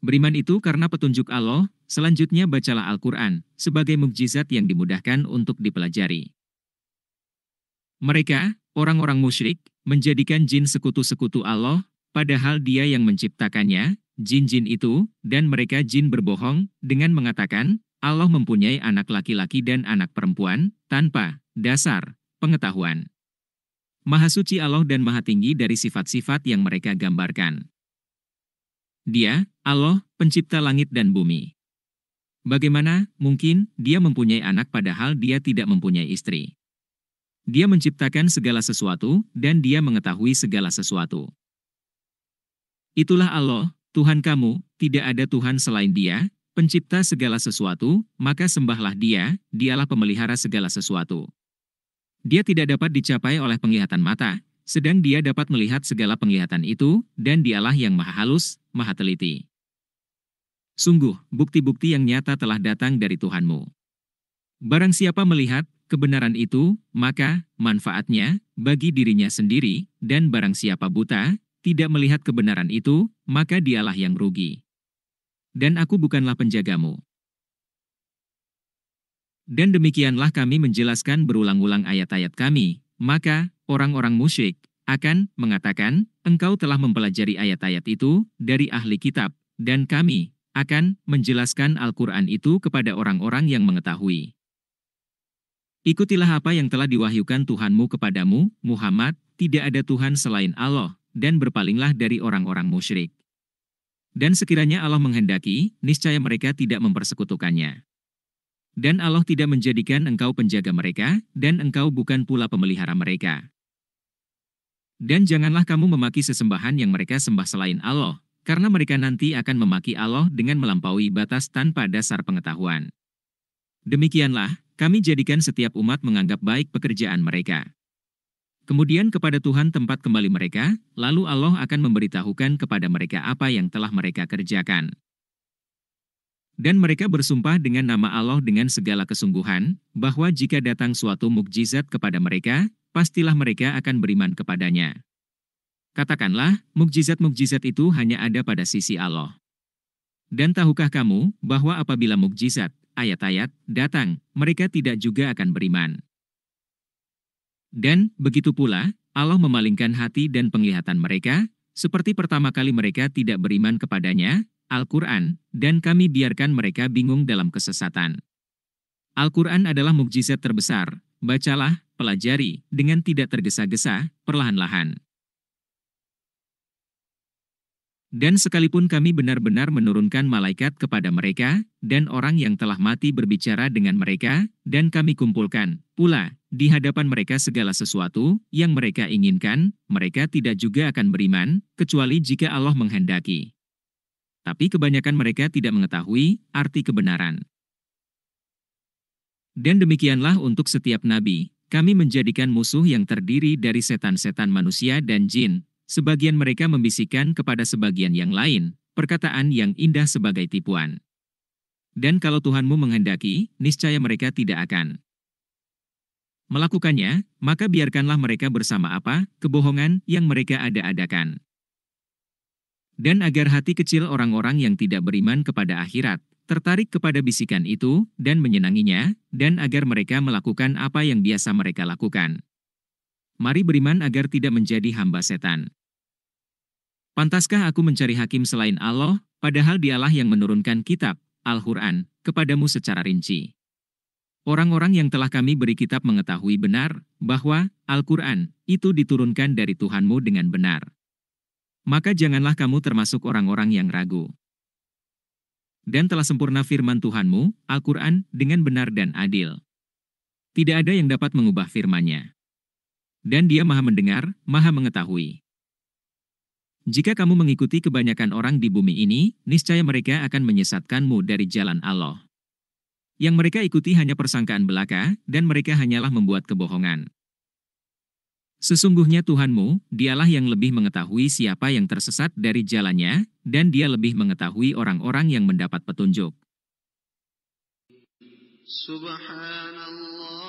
Beriman itu karena petunjuk Allah, selanjutnya bacalah Al-Quran, sebagai mukjizat yang dimudahkan untuk dipelajari. Mereka, orang-orang musyrik, menjadikan jin sekutu-sekutu Allah, padahal Dia yang menciptakannya, jin-jin itu, dan mereka jin berbohong, dengan mengatakan, Allah mempunyai anak laki-laki dan anak perempuan, tanpa dasar pengetahuan. Maha suci Allah dan maha tinggi dari sifat-sifat yang mereka gambarkan. Dia, Allah, pencipta langit dan bumi. Bagaimana mungkin Dia mempunyai anak padahal Dia tidak mempunyai istri? Dia menciptakan segala sesuatu, dan Dia mengetahui segala sesuatu. Itulah Allah, Tuhan kamu, tidak ada Tuhan selain Dia, pencipta segala sesuatu, maka sembahlah Dia, Dialah pemelihara segala sesuatu. Dia tidak dapat dicapai oleh penglihatan mata, sedang Dia dapat melihat segala penglihatan itu, dan Dialah yang maha halus, maha teliti. Sungguh, bukti-bukti yang nyata telah datang dari Tuhanmu. Barang siapa melihat kebenaran itu, maka manfaatnya bagi dirinya sendiri, dan barang siapa buta, tidak melihat kebenaran itu, maka dialah yang rugi. Dan aku bukanlah penjagamu. Dan demikianlah kami menjelaskan berulang-ulang ayat-ayat kami, maka orang-orang musyrik akan mengatakan, engkau telah mempelajari ayat-ayat itu dari ahli kitab, dan kami akan menjelaskan Al-Quran itu kepada orang-orang yang mengetahui. Ikutilah apa yang telah diwahyukan Tuhanmu kepadamu, Muhammad, tidak ada Tuhan selain Allah, dan berpalinglah dari orang-orang musyrik. Dan sekiranya Allah menghendaki, niscaya mereka tidak mempersekutukannya. Dan Allah tidak menjadikan engkau penjaga mereka, dan engkau bukan pula pemelihara mereka. Dan janganlah kamu memaki sesembahan yang mereka sembah selain Allah, karena mereka nanti akan memaki Allah dengan melampaui batas tanpa dasar pengetahuan. Demikianlah, kami jadikan setiap umat menganggap baik pekerjaan mereka. Kemudian kepada Tuhan tempat kembali mereka, lalu Allah akan memberitahukan kepada mereka apa yang telah mereka kerjakan. Dan mereka bersumpah dengan nama Allah dengan segala kesungguhan, bahwa jika datang suatu mukjizat kepada mereka, pastilah mereka akan beriman kepadanya. Katakanlah, mukjizat-mukjizat itu hanya ada pada sisi Allah. Dan tahukah kamu, bahwa apabila mukjizat, ayat-ayat, datang, mereka tidak juga akan beriman. Dan, begitu pula, Allah memalingkan hati dan penglihatan mereka, seperti pertama kali mereka tidak beriman kepadanya, Al-Quran, dan kami biarkan mereka bingung dalam kesesatan. Al-Quran adalah mukjizat terbesar, bacalah, pelajari, dengan tidak tergesa-gesa, perlahan-lahan. Dan sekalipun kami benar-benar menurunkan malaikat kepada mereka, dan orang yang telah mati berbicara dengan mereka, dan kami kumpulkan pula di hadapan mereka segala sesuatu yang mereka inginkan, mereka tidak juga akan beriman, kecuali jika Allah menghendaki. Tapi kebanyakan mereka tidak mengetahui arti kebenaran. Dan demikianlah untuk setiap nabi, kami menjadikan musuh yang terdiri dari setan-setan manusia dan jin. Sebagian mereka membisikkan kepada sebagian yang lain, perkataan yang indah sebagai tipuan. Dan kalau Tuhanmu menghendaki, niscaya mereka tidak akan melakukannya, maka biarkanlah mereka bersama apa, kebohongan yang mereka ada-adakan. Dan agar hati kecil orang-orang yang tidak beriman kepada akhirat, tertarik kepada bisikan itu, dan menyenanginya, dan agar mereka melakukan apa yang biasa mereka lakukan. Mari beriman agar tidak menjadi hamba setan. Pantaskah aku mencari hakim selain Allah, padahal dialah yang menurunkan kitab, Al-Quran, kepadamu secara rinci. Orang-orang yang telah kami beri kitab mengetahui benar, bahwa Al-Quran itu diturunkan dari Tuhanmu dengan benar. Maka janganlah kamu termasuk orang-orang yang ragu. Dan telah sempurna firman Tuhanmu, Al-Quran, dengan benar dan adil. Tidak ada yang dapat mengubah firman-Nya. Dan Dia maha mendengar, maha mengetahui. Jika kamu mengikuti kebanyakan orang di bumi ini, niscaya mereka akan menyesatkanmu dari jalan Allah. Yang mereka ikuti hanya persangkaan belaka, dan mereka hanyalah membuat kebohongan. Sesungguhnya Tuhanmu, Dialah yang lebih mengetahui siapa yang tersesat dari jalannya, dan Dia lebih mengetahui orang-orang yang mendapat petunjuk. Subhanallah.